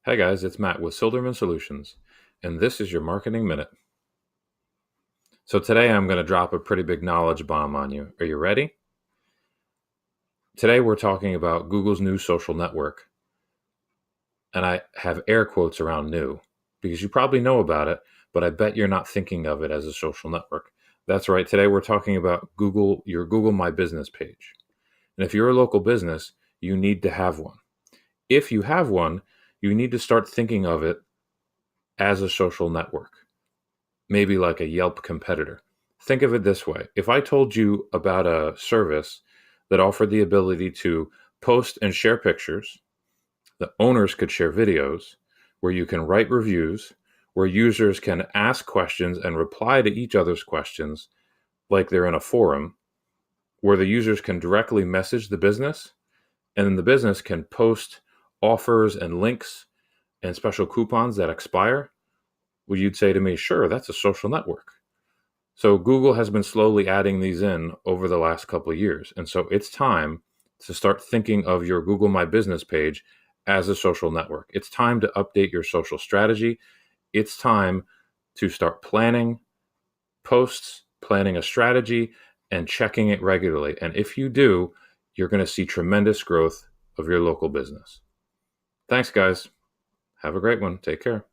Hey guys, it's Matt with Silderman Solutions, and this is your Marketing Minute. So today I'm going to drop a pretty big knowledge bomb on you. Are you ready? Today we're talking about Google's new social network, and I have air quotes around new because you probably know about it, but I bet you're not thinking of it as a social network. That's right. Today we're talking about your Google My Business page. And if you're a local business, you need to have one. If you have one, you need to start thinking of it as a social network. Maybe like a Yelp competitor. Think of it this way. If I told you about a service that offered the ability to post and share pictures, the owners could share videos, where you can write reviews, where users can ask questions and reply to each other's questions like they're in a forum, where the users can directly message the business, and then the business can post offers and links and special coupons that expire, well, you'd say to me, sure, that's a social network. So Google has been slowly adding these in over the last couple of years. And so it's time to start thinking of your Google My Business page as a social network. It's time to update your social strategy. It's time to start planning posts, planning a strategy, and checking it regularly. And if you do, you're going to see tremendous growth of your local business. Thanks, guys. Have a great one. Take care.